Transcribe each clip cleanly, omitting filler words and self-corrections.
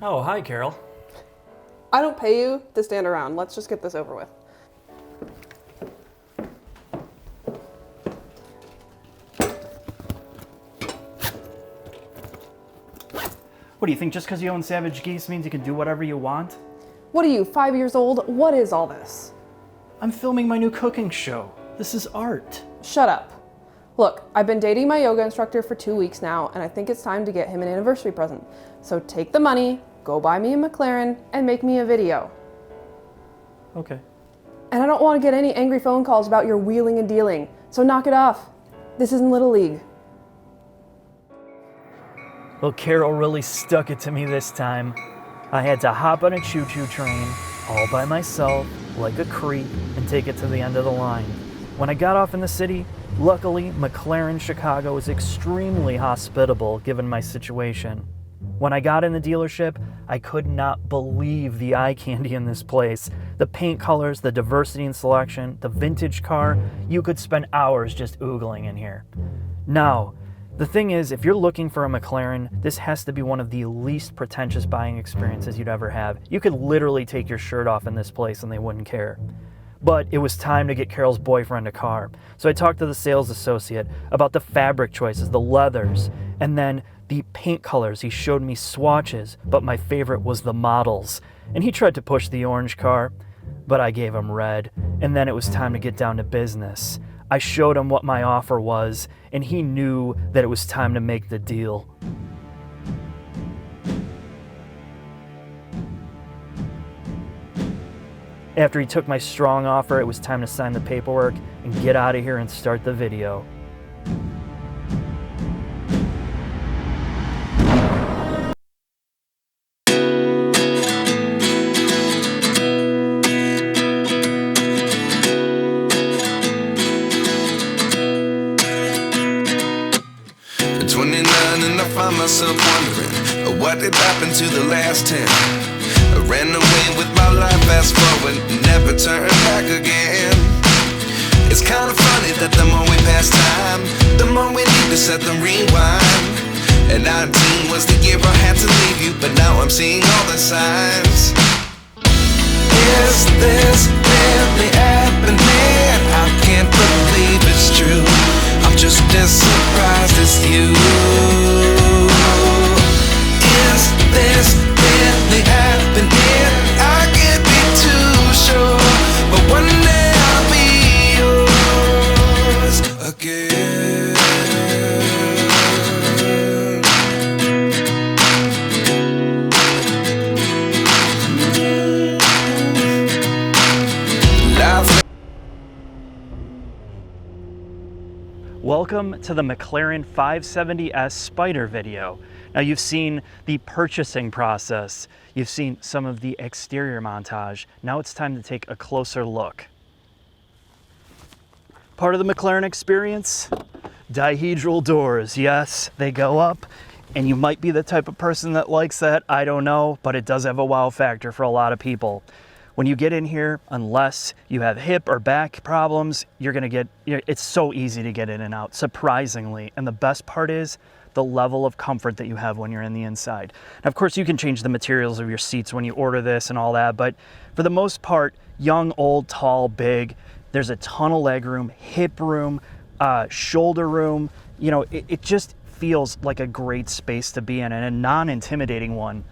Oh, hi, Carol. I don't pay you to stand around. Let's just get this over with. What do you think, just because you own SavageGeese means you can do whatever you want? What are you, 5 years old? What is all this? I'm filming my new cooking show. This is art. Shut up. Look, I've been dating my yoga instructor for 2 weeks now, and I think it's time to get him an anniversary present. So take the money, go buy me a McLaren, and make me a video. Okay. And I don't want to get any angry phone calls about your wheeling and dealing, so knock it off. This isn't Little League. Well, Carol really stuck it to me this time. I had to hop on a choo-choo train all by myself, like a creep, and take it to the end of the line. When I got off in the city, luckily, McLaren Chicago was extremely hospitable given my situation. When I got in the dealership, I could not believe the eye candy in this place. The paint colors, the diversity in selection, the vintage car, you could spend hours just oogling in here. Now, the thing is, if you're looking for a McLaren, this has to be one of the least pretentious buying experiences you'd ever have. You could literally take your shirt off in this place and they wouldn't care. But it was time to get Carol's boyfriend a car. So I talked to the sales associate about the fabric choices, the leathers, and then the paint colors. He showed me swatches, but my favorite was the models. And he tried to push the orange car, but I gave him red. And then it was time to get down to business. I showed him what my offer was, and he knew that it was time to make the deal. After he took my strong offer, it was time to sign the paperwork and get out of here and start the video. At 29 and I find myself wondering what did happen to the last 10. I ran away with my life, fast forward, never turn back again. It's kind of funny that the more we pass time, the more we need to set the rewind. And 19 was the year I had to leave you, but now I'm seeing all the signs. Is this really happening? I can't believe it's true. I'm just as surprised as you. Is this really happening? I can't be too sure, but one day I'll be yours again. Welcome to the McLaren 570S Spider video. Now you've seen the purchasing process, you've seen some of the exterior montage. Now it's time to take a closer look. Part of the McLaren experience? Dihedral doors. Yes, they go up, and you might be the type of person that likes that, I don't know, but it does have a wow factor for a lot of people. When you get in here, unless you have hip or back problems, it's so easy to get in and out, surprisingly. And the best part is the level of comfort that you have when you're in the inside. Now, of course, you can change the materials of your seats when you order this and all that, but for the most part, young, old, tall, big, there's a ton of leg room, hip room, shoulder room. You know, it just feels like a great space to be in and a non-intimidating one.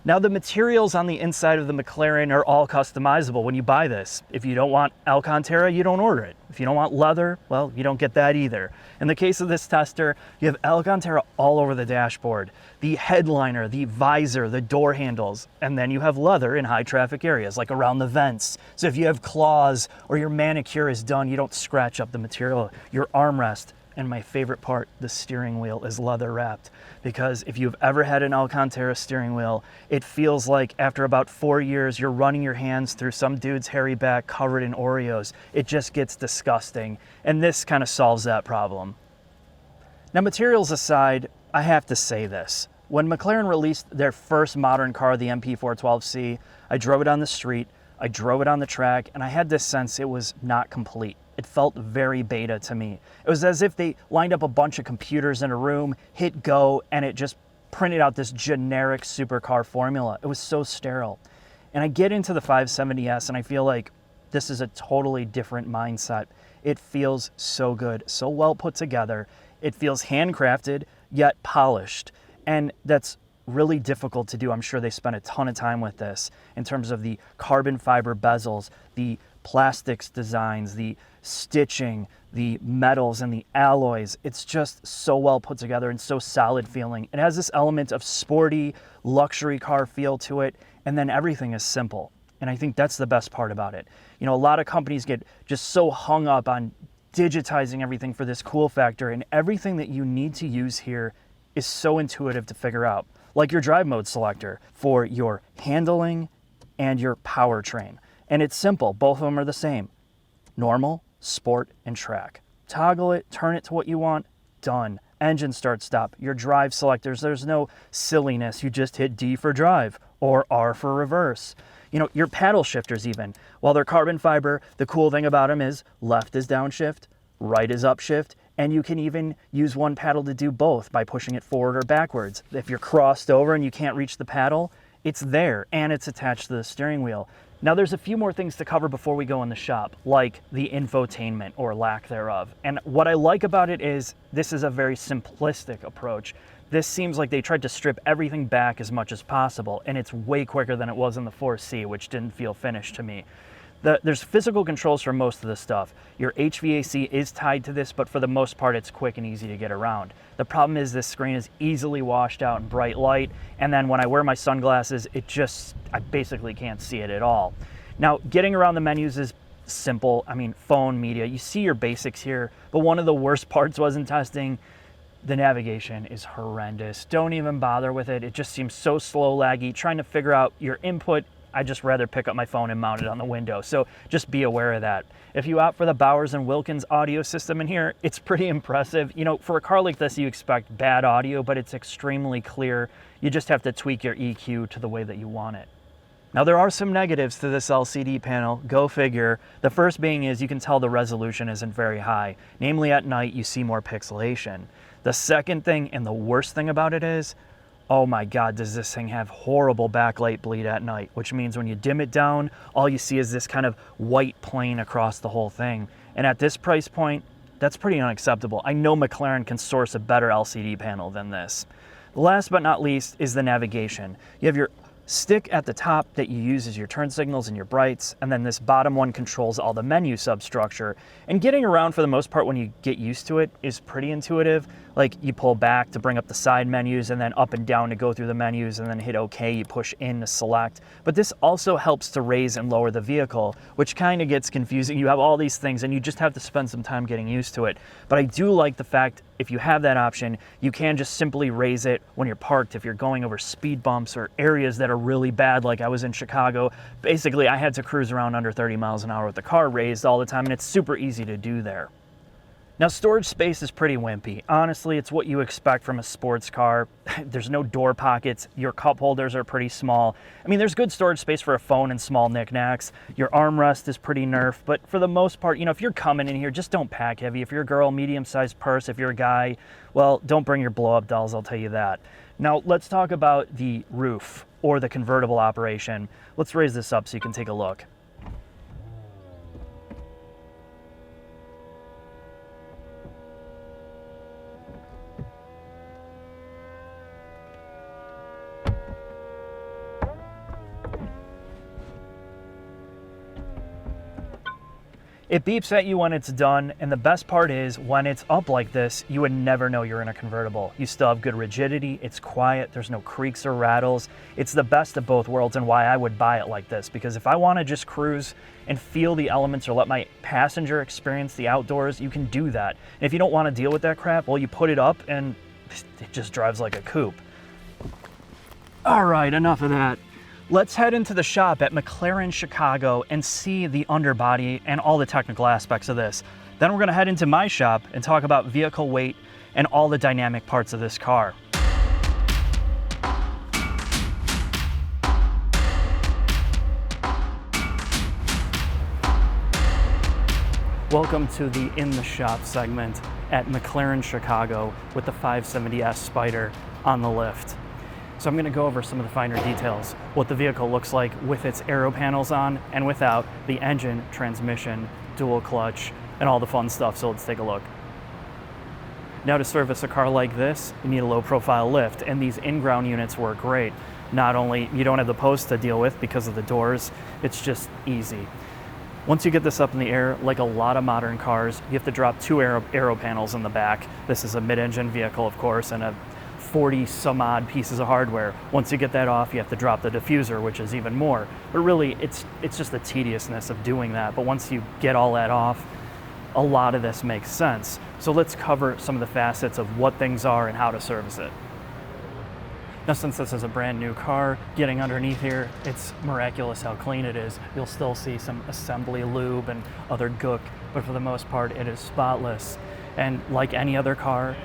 Now, the materials on the inside of the McLaren are all customizable when you buy this. If you don't want Alcantara, you don't order it. If you don't want leather, well, you don't get that either. In the case of this tester, you have Alcantara all over the dashboard, the headliner, the visor, the door handles, and then you have leather in high traffic areas, like around the vents. So if you have claws or your manicure is done, you don't scratch up the material. Your armrest, and my favorite part, the steering wheel is leather wrapped. Because if you've ever had an Alcantara steering wheel, it feels like after about 4 years, you're running your hands through some dude's hairy back covered in Oreos. It just gets disgusting. And this kind of solves that problem. Now, materials aside, I have to say this. When McLaren released their first modern car, the MP412C, I drove it on the street, I drove it on the track, and I had this sense it was not complete. It felt very beta to me. It was as if they lined up a bunch of computers in a room, hit go, and it just printed out this generic supercar formula. It was so sterile. And I get into the 570S and I feel like this is a totally different mindset. It feels so good, so well put together. It feels handcrafted, yet polished. And that's really difficult to do. I'm sure they spent a ton of time with this in terms of the carbon fiber bezels, the plastics designs, the stitching, the metals and the alloys. It's just so well put together and so solid feeling. It has this element of sporty luxury car feel to it, and then everything is simple. And I think that's the best part about it. You know, a lot of companies get just so hung up on digitizing everything for this cool factor, and everything that you need to use here is so intuitive to figure out. Like your drive mode selector for your handling and your powertrain. And it's simple, both of them are the same. Normal, sport, and track. Toggle it, turn it to what you want, done. Engine start stop, your drive selectors, there's no silliness, you just hit D for drive or R for reverse. You know, your paddle shifters even, while they're carbon fiber, the cool thing about them is left is downshift, right is upshift, and you can even use one paddle to do both by pushing it forward or backwards. If you're crossed over and you can't reach the paddle, it's there and it's attached to the steering wheel. Now there's a few more things to cover before we go in the shop, like the infotainment or lack thereof. And what I like about it is this is a very simplistic approach. This seems like they tried to strip everything back as much as possible, and it's way quicker than it was in the 4C, which didn't feel finished to me. There's physical controls for most of the stuff. Your HVAC is tied to this, but for the most part, it's quick and easy to get around. The problem is this screen is easily washed out in bright light, and then when I wear my sunglasses, I basically can't see it at all. Now, getting around the menus is simple. I mean, phone, media, you see your basics here, but one of the worst parts was in testing, the navigation is horrendous. Don't even bother with it. It just seems so slow, laggy. Trying to figure out your input, I'd just rather pick up my phone and mount it on the window. So just be aware of that. If you opt for the Bowers & Wilkins audio system in here, it's pretty impressive. You know, for a car like this, you expect bad audio, but it's extremely clear. You just have to tweak your EQ to the way that you want it. Now there are some negatives to this LCD panel, go figure. The first being is you can tell the resolution isn't very high. Namely at night, you see more pixelation. The second thing and the worst thing about it is, oh my God, does this thing have horrible backlight bleed at night, which means when you dim it down, all you see is this kind of white plane across the whole thing. And at this price point, that's pretty unacceptable. I know McLaren can source a better LCD panel than this. Last but not least is the navigation. You have your stick at the top that you use as your turn signals and your brights, and then this bottom one controls all the menu substructure. And getting around for the most part when you get used to it is pretty intuitive. Like you pull back to bring up the side menus and then up and down to go through the menus and then hit OK, you push in to select. But this also helps to raise and lower the vehicle, which kind of gets confusing. You have all these things and you just have to spend some time getting used to it. But I do like the fact if you have that option, you can just simply raise it when you're parked. If you're going over speed bumps or areas that are really bad, like I was in Chicago, basically I had to cruise around under 30 miles an hour with the car raised all the time, and it's super easy to do there. Now, storage space is pretty wimpy. Honestly, it's what you expect from a sports car. There's no door pockets. Your cup holders are pretty small. I mean, there's good storage space for a phone and small knickknacks. Your armrest is pretty nerf, but for the most part, you know, if you're coming in here, just don't pack heavy. If you're a girl, medium-sized purse. If you're a guy, well, don't bring your blow-up dolls, I'll tell you that. Now, let's talk about the roof or the convertible operation. Let's raise this up so you can take a look. It beeps at you when it's done, and the best part is when it's up like this, you would never know you're in a convertible. You still have good rigidity, it's quiet, there's no creaks or rattles. It's the best of both worlds and why I would buy it like this, because if I want to just cruise and feel the elements or let my passenger experience the outdoors, you can do that. And if you don't want to deal with that crap, well, you put it up and it just drives like a coupe. All right, enough of that. Let's head into the shop at McLaren Chicago and see the underbody and all the technical aspects of this. Then we're going to head into my shop and talk about vehicle weight and all the dynamic parts of this car. Welcome to the In the Shop segment at McLaren Chicago with the 570S Spider on the lift. So I'm going to go over some of the finer details, what the vehicle looks like with its aero panels on and without, the engine, transmission, dual clutch, and all the fun stuff, so let's take a look. Now to service a car like this, you need a low profile lift, and these in-ground units work great. Not only, you don't have the post to deal with because of the doors, it's just easy. Once you get this up in the air, like a lot of modern cars, you have to drop two aero panels in the back. This is a mid-engine vehicle, of course, and a 40 some odd pieces of hardware. Once you get that off, you have to drop the diffuser, which is even more. But really, it's just the tediousness of doing that. But once you get all that off, a lot of this makes sense. So let's cover some of the facets of what things are and how to service it. Now, since this is a brand new car, getting underneath here, it's miraculous how clean it is. You'll still see some assembly lube and other gook, but for the most part, it is spotless. And like any other car,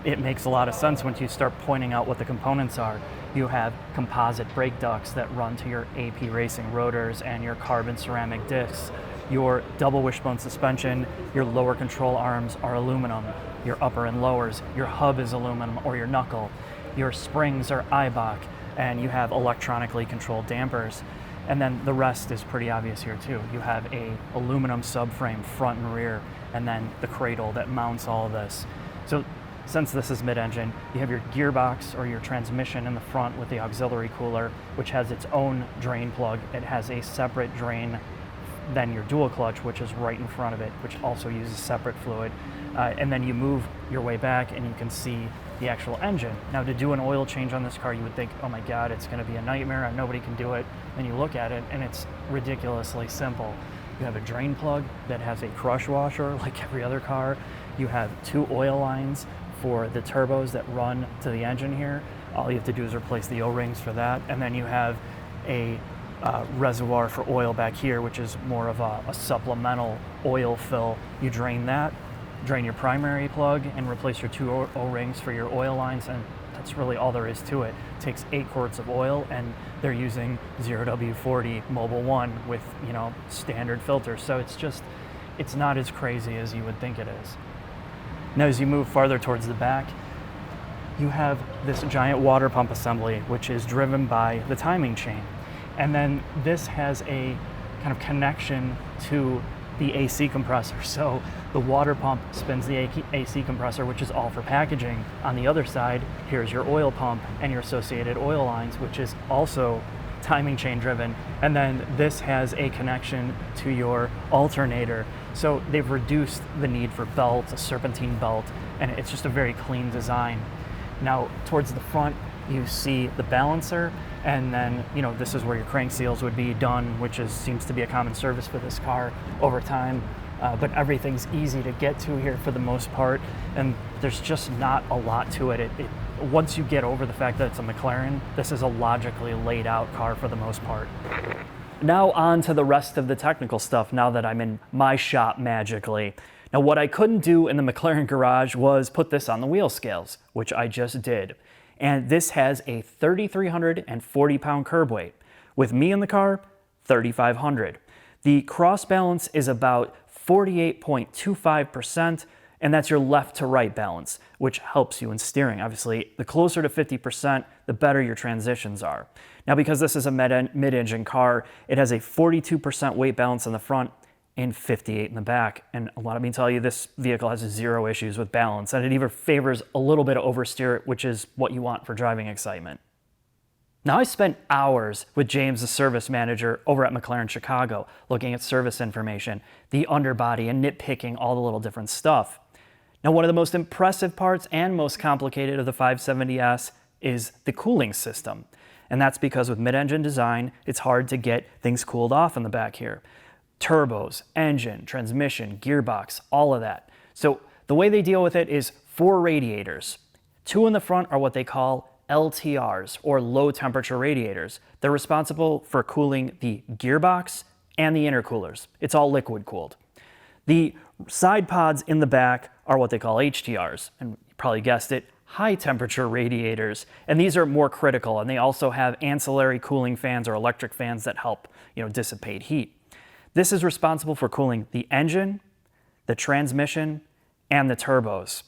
it makes a lot of sense once you start pointing out what the components are. You have composite brake ducts that run to your AP Racing rotors and your carbon ceramic discs. Your double wishbone suspension, your lower control arms are aluminum, your upper and lowers, your hub is aluminum or your knuckle, your springs are Eibach, and you have electronically controlled dampers. And then the rest is pretty obvious here too. You have a aluminum subframe front and rear, and then the cradle that mounts all of this. So since this is mid-engine, you have your gearbox or your transmission in the front with the auxiliary cooler, which has its own drain plug. It has a separate drain than your dual clutch, which is right in front of it, which also uses separate fluid. And then you move your way back and you can see the actual engine. Now, to do an oil change on this car, you would think, oh my God, it's gonna be a nightmare, nobody can do it. Then you look at it and it's ridiculously simple. You have a drain plug that has a crush washer like every other car. You have two oil lines for the turbos that run to the engine here. All you have to do is replace the O-rings for that. And then you have a reservoir for oil back here, which is more of a supplemental oil fill. You drain that, drain your primary plug, and replace your two O-rings for your oil lines, and that's really all there is to it. It takes 8 quarts of oil, and they're using 0W40 Mobil 1 with, standard filters. So it's not as crazy as you would think it is. Now, as you move farther towards the back, you have this giant water pump assembly, which is driven by the timing chain. And then this has a kind of connection to the AC compressor. So the water pump spins the AC compressor, which is all for packaging. On the other side, here's your oil pump and your associated oil lines, which is also timing chain driven. And then this has a connection to your alternator. So they've reduced the need for belts, a serpentine belt, and it's just a very clean design. Now, towards the front, you see the balancer, and then, this is where your crank seals would be done, which seems to be a common service for this car over time. But everything's easy to get to here for the most part, and there's just not a lot to it. Once you get over the fact that it's a McLaren, this is a logically laid out car for the most part. Now on to the rest of the technical stuff, now that I'm in my shop magically. Now, what I couldn't do in the McLaren garage was put this on the wheel scales, which I just did. And this has a 3,340 pound curb weight. With me in the car, 3,500. The cross balance is about 48.25%, and that's your left to right balance, which helps you in steering. Obviously, the closer to 50%, the better your transitions are. Now, because this is a mid-engine car, it has a 42% weight balance in the front and 58 in the back. And let me tell you, this vehicle has 0 issues with balance, and it even favors a little bit of oversteer, which is what you want for driving excitement. Now, I spent hours with James, the service manager over at McLaren Chicago, looking at service information, the underbody, and nitpicking all the little different stuff. Now, one of the most impressive parts and most complicated of the 570S is the cooling system. And that's because with mid-engine design, it's hard to get things cooled off in the back here. Turbos, engine, transmission, gearbox, all of that. So the way they deal with it is 4 radiators. 2 in the front are what they call LTRs, or low temperature radiators. They're responsible for cooling the gearbox and the intercoolers. It's all liquid cooled. The side pods in the back are what they call HTRs, and you probably guessed it, high temperature radiators. And these are more critical, and they also have ancillary cooling fans or electric fans that help, dissipate heat. This is responsible for cooling the engine, the transmission, and the turbos.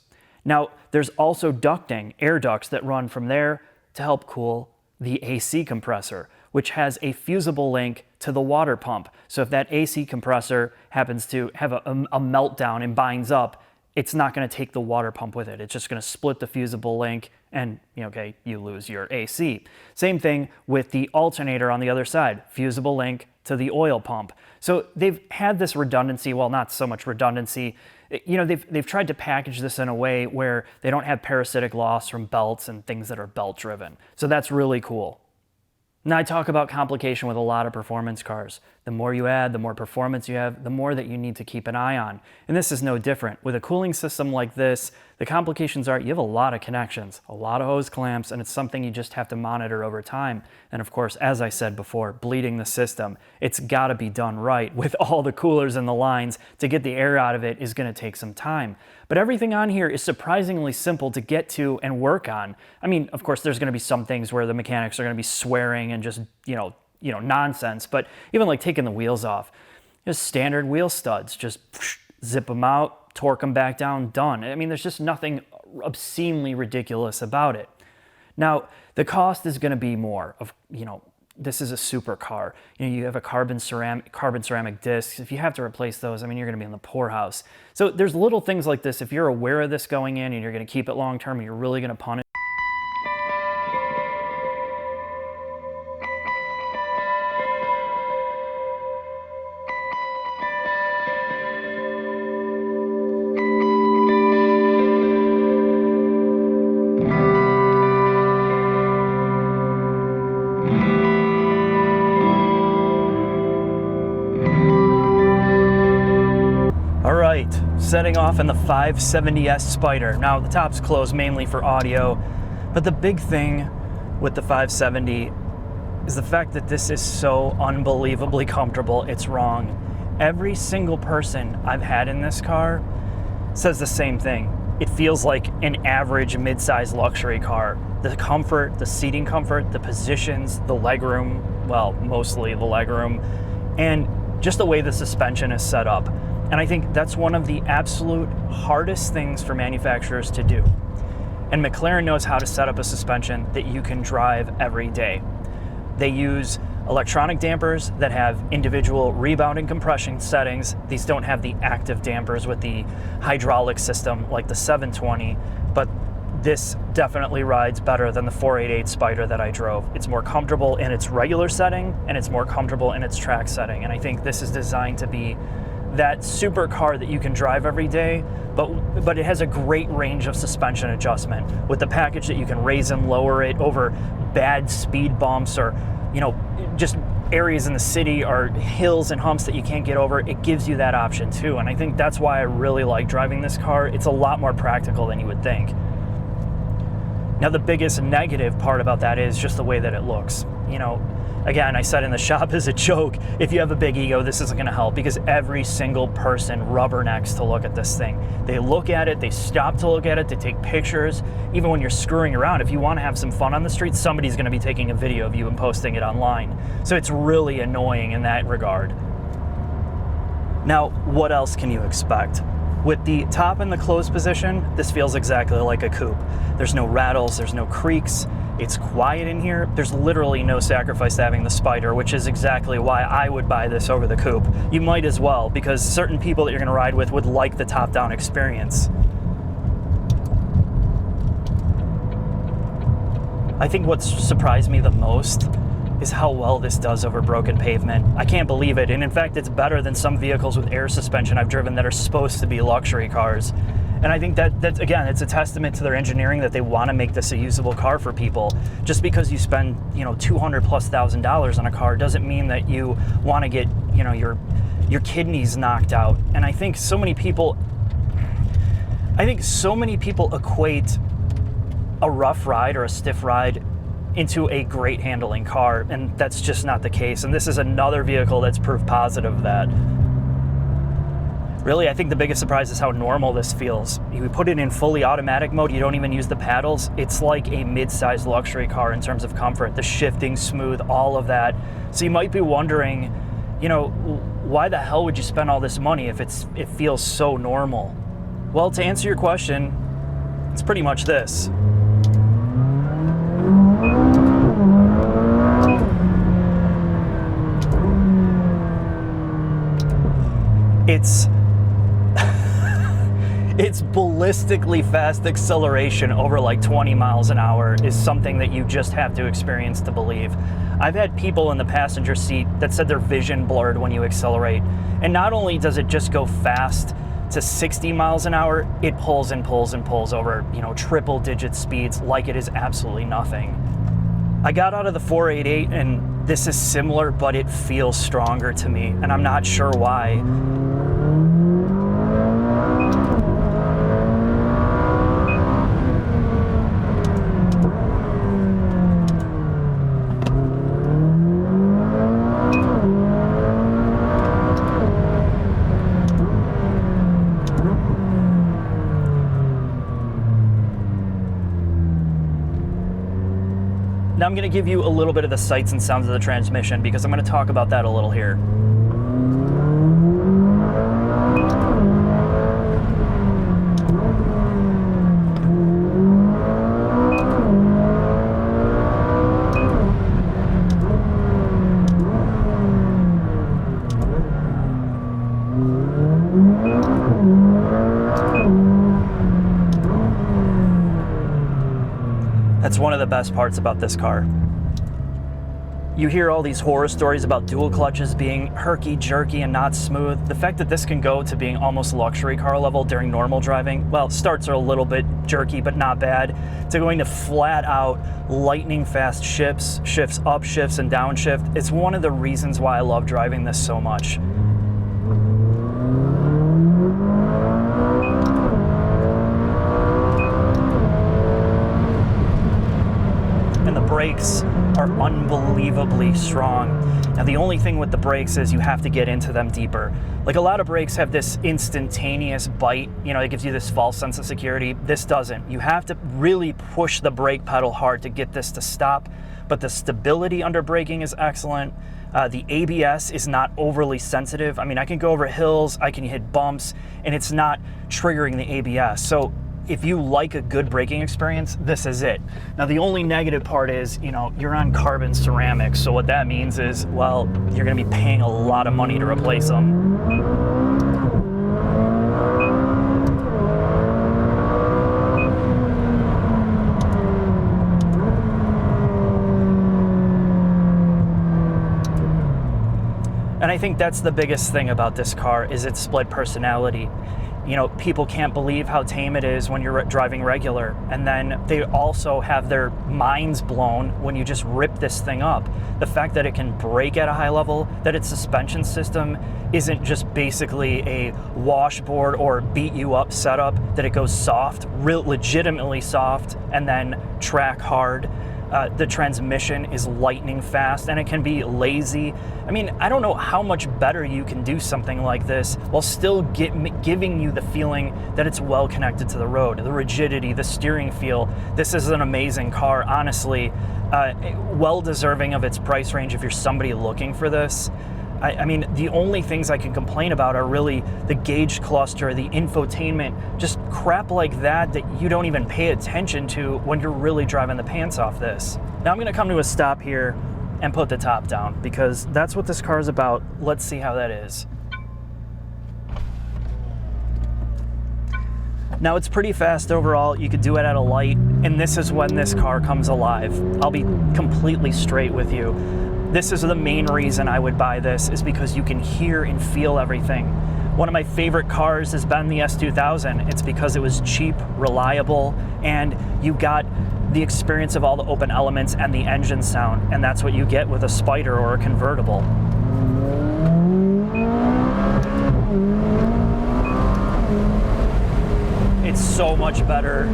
Now, there's also ducting, air ducts that run from there to help cool the AC compressor, which has a fusible link to the water pump. So if that AC compressor happens to have a meltdown and binds up, it's not going to take the water pump with it. It's just going to split the fusible link and, okay, you lose your AC. Same thing with the alternator on the other side, fusible link to the oil pump. So they've had this redundancy, well, not so much redundancy. They've tried to package this in a way where they don't have parasitic loss from belts and things that are belt driven. So that's really cool. Now, I talk about complication with a lot of performance cars. The more you add, the more performance you have, the more that you need to keep an eye on. And this is no different. With a cooling system like this, the complications are you have a lot of connections, a lot of hose clamps, and it's something you just have to monitor over time. And of course, as I said before, bleeding the system. It's got to be done right with all the coolers and the lines. To get the air out of it is going to take some time. But everything on here is surprisingly simple to get to and work on. I mean, of course, there's going to be some things where the mechanics are going to be swearing and just, nonsense. But even like taking the wheels off, just standard wheel studs, just zip them out, torque them back down, done. I mean, there's just nothing obscenely ridiculous about it. Now, the cost is going to be more of, this is a supercar. You have a carbon ceramic discs. If you have to replace those, I mean, you're going to be in the poorhouse. So there's little things like this. If you're aware of this going in and you're going to keep it long term and you're really going to punish. Setting off in the 570S Spider. Now the top's closed mainly for audio, but the big thing with the 570 is the fact that this is so unbelievably comfortable. It's wrong. Every single person I've had in this car says the same thing. It feels like an average mid-size luxury car. The comfort, the seating comfort, the positions, the legroom, well, mostly the legroom, and just the way the suspension is set up. And I think that's one of the absolute hardest things for manufacturers to do. And McLaren knows how to set up a suspension that you can drive every day. They use electronic dampers that have individual rebound and compression settings. These don't have the active dampers with the hydraulic system like the 720, but this definitely rides better than the 488 Spider that I drove. It's more comfortable in its regular setting, and it's more comfortable in its track setting. And I think this is designed to be that supercar that you can drive every day, but it has a great range of suspension adjustment with the package that you can raise and lower it over bad speed bumps or, just areas in the city or hills and humps that you can't get over. It gives you that option too. And I think that's why I really like driving this car. It's a lot more practical than you would think. Now, the biggest negative part about that is just the way that it looks. Again, I said in the shop as a joke, if you have a big ego, this isn't going to help because every single person rubbernecks to look at this thing. They look at it, they stop to look at it, they take pictures. Even when you're screwing around, if you want to have some fun on the street, somebody's going to be taking a video of you and posting it online. So it's really annoying in that regard. Now, what else can you expect? With the top in the closed position, this feels exactly like a coupe. There's no rattles, there's no creaks. It's quiet in here. There's literally no sacrifice to having the Spider, which is exactly why I would buy this over the coupe. You might as well, because certain people that you're going to ride with would like the top-down experience. I think what's surprised me the most is how well this does over broken pavement. I can't believe it, and in fact, it's better than some vehicles with air suspension I've driven that are supposed to be luxury cars. And I think that's again, it's a testament to their engineering that they want to make this a usable car for people. Just because you spend, $200,000+ on a car doesn't mean that you want to get, your kidneys knocked out. And I think so many people equate a rough ride or a stiff ride into a great handling car, and that's just not the case. And this is another vehicle that's proof positive of that. Really, I think the biggest surprise is how normal this feels. You put it in fully automatic mode, you don't even use the paddles. It's like a mid-sized luxury car in terms of comfort, the shifting, smooth, all of that. So you might be wondering, why the hell would you spend all this money if it feels so normal? Well, to answer your question, it's pretty much this. realistically fast acceleration over like 20 miles an hour is something that you just have to experience to believe. I've had people in the passenger seat that said their vision blurred when you accelerate. And not only does it just go fast to 60 miles an hour, it pulls and pulls and pulls over, triple digit speeds like it is absolutely nothing. I got out of the 488 and this is similar, but it feels stronger to me, and I'm not sure why. Now I'm going to give you a little bit of the sights and sounds of the transmission because I'm going to talk about that a little here. That's one of the best parts about this car. You hear all these horror stories about dual clutches being herky-jerky and not smooth. The fact that this can go to being almost luxury car level during normal driving, well, starts are a little bit jerky, but not bad, to going to flat out lightning fast shifts up, shifts, and downshift. It's one of the reasons why I love driving this so much. Brakes are unbelievably strong. Now the only thing with the brakes is you have to get into them deeper. Like a lot of brakes have this instantaneous bite, it gives you this false sense of security. This doesn't. You have to really push the brake pedal hard to get this to stop, but the stability under braking is excellent. The ABS is not overly sensitive. I mean, I can go over hills, I can hit bumps, and it's not triggering the ABS. So if you like a good braking experience, this is it. Now, the only negative part is, you're on carbon ceramics. So what that means is, well, you're going to be paying a lot of money to replace them. And I think that's the biggest thing about this car is its split personality. People can't believe how tame it is when you're driving regular. And then they also have their minds blown when you just rip this thing up. The fact that it can brake at a high level, that its suspension system isn't just basically a washboard or beat you up setup, that it goes soft, legitimately soft, and then track hard. The transmission is lightning fast and it can be lazy. I mean, I don't know how much better you can do something like this while still giving you the feeling that it's well connected to the road. The rigidity, the steering feel. This is an amazing car, honestly. Well deserving of its price range if you're somebody looking for this. I mean, the only things I can complain about are really the gauge cluster, the infotainment, just crap like that you don't even pay attention to when you're really driving the pants off this. Now I'm gonna come to a stop here and put the top down because that's what this car is about. Let's see how that is. Now it's pretty fast overall. You could do it at a light, and this is when this car comes alive. I'll be completely straight with you. This is the main reason I would buy this, is because you can hear and feel everything. One of my favorite cars has been the S2000. It's because it was cheap, reliable, and you got the experience of all the open elements and the engine sound, and that's what you get with a Spider or a convertible. It's so much better.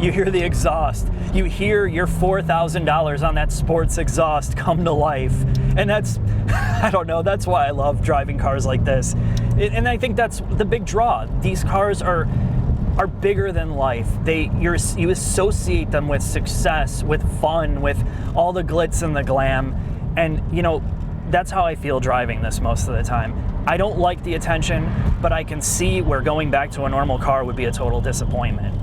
You hear the exhaust. You hear your $4,000 on that sports exhaust come to life. And that's, I don't know, that's why I love driving cars like this. And I think that's the big draw. These cars are bigger than life. You associate them with success, with fun, with all the glitz and the glam. And, that's how I feel driving this most of the time. I don't like the attention, but I can see where going back to a normal car would be a total disappointment.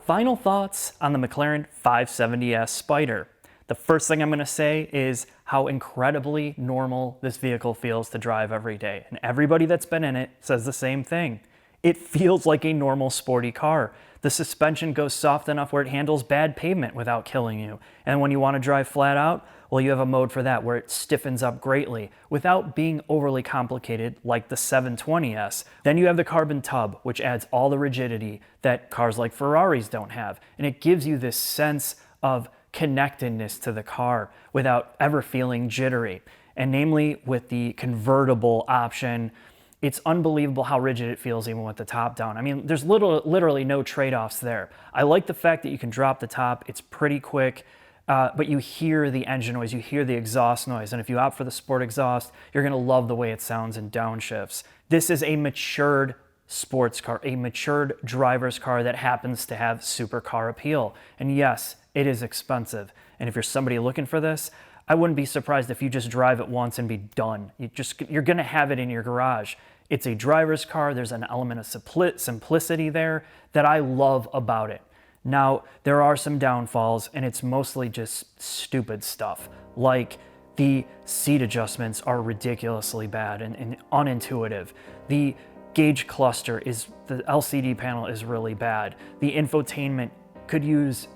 final thoughts on the McLaren 570S Spider. The first thing I'm going to say is how incredibly normal this vehicle feels to drive every day. And everybody that's been in it says the same thing. It feels like a normal sporty car. The suspension goes soft enough where it handles bad pavement without killing you. And when you want to drive flat out, well, you have a mode for that where it stiffens up greatly without being overly complicated like the 720S. Then you have the carbon tub, which adds all the rigidity that cars like Ferraris don't have. And it gives you this sense of connectedness to the car without ever feeling jittery. And namely with the convertible option, it's unbelievable how rigid it feels even with the top down. I mean, there's literally no trade-offs there. I like the fact that you can drop the top. It's pretty quick, but you hear the engine noise, you hear the exhaust noise. And if you opt for the sport exhaust, you're gonna love the way it sounds in downshifts. This is a matured sports car, a matured driver's car that happens to have supercar appeal. And yes, it is expensive. And if you're somebody looking for this, I wouldn't be surprised if you just drive it once and be done. You're gonna have it in your garage. It's a driver's car. There's an element of simplicity there that I love about it. Now, there are some downfalls, and it's mostly just stupid stuff. Like the seat adjustments are ridiculously bad and unintuitive. The gauge cluster the LCD panel is really bad. The infotainment could use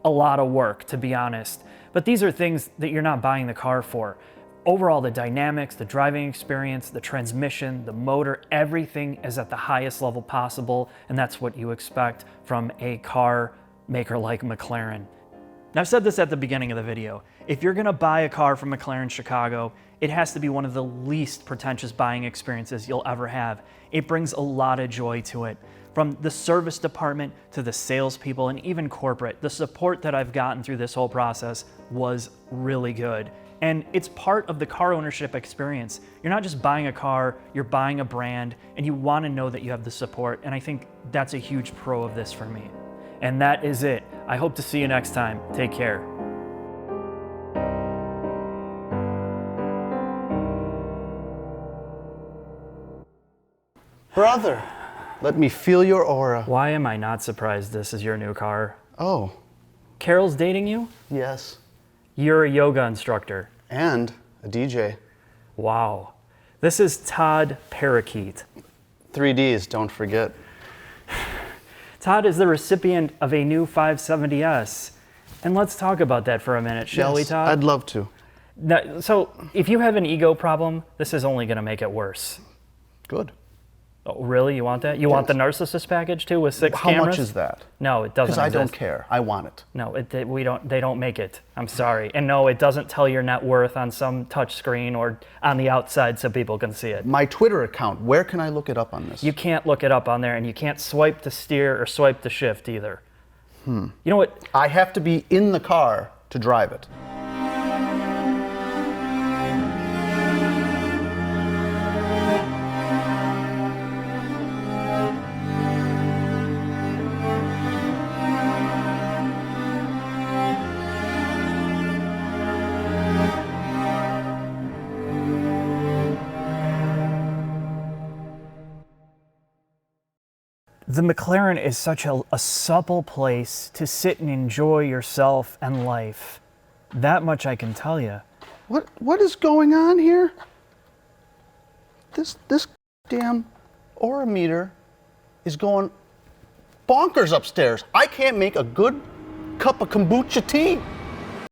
a lot of work, to be honest. But these are things that you're not buying the car for. Overall, the dynamics, the driving experience, the transmission, the motor, everything is at the highest level possible, and that's what you expect from a car maker like McLaren. Now, I've said this at the beginning of the video. If you're gonna buy a car from McLaren Chicago, it has to be one of the least pretentious buying experiences you'll ever have. It brings a lot of joy to it. From the service department to the salespeople and even corporate, the support that I've gotten through this whole process was really good. And it's part of the car ownership experience. You're not just buying a car, you're buying a brand, and you want to know that you have the support. And I think that's a huge pro of this for me. And that is it. I hope to see you next time. Take care. Brother, let me feel your aura. Why am I not surprised this is your new car? Oh, Carol's dating you? yes. You're a yoga instructor. And a DJ. Wow. This is Todd Perakeet. 3Ds, don't forget. Todd is the recipient of a new 570S. And let's talk about that for a minute, shall we, Yes, Todd? I'd love to. Now, so, if you have an ego problem, this is only going to make it worse. Good. Oh, really? You want that? You want the narcissist package too with 6 How cameras? much is that? No, it doesn't Because I don't exist. care. I want it. No, they don't make it. I'm sorry. And no, it doesn't tell your net worth on some touch screen or on the outside so people can see it. My Twitter account, where can I look it up on this? You can't look it up on there, and you can't swipe to steer or swipe to shift either. You know what? I have to be in the car to drive it. The McLaren is such a supple place to sit and enjoy yourself and life. That much I can tell you. What is going on here? This damn aura meter is going bonkers upstairs. I can't make a good cup of kombucha tea.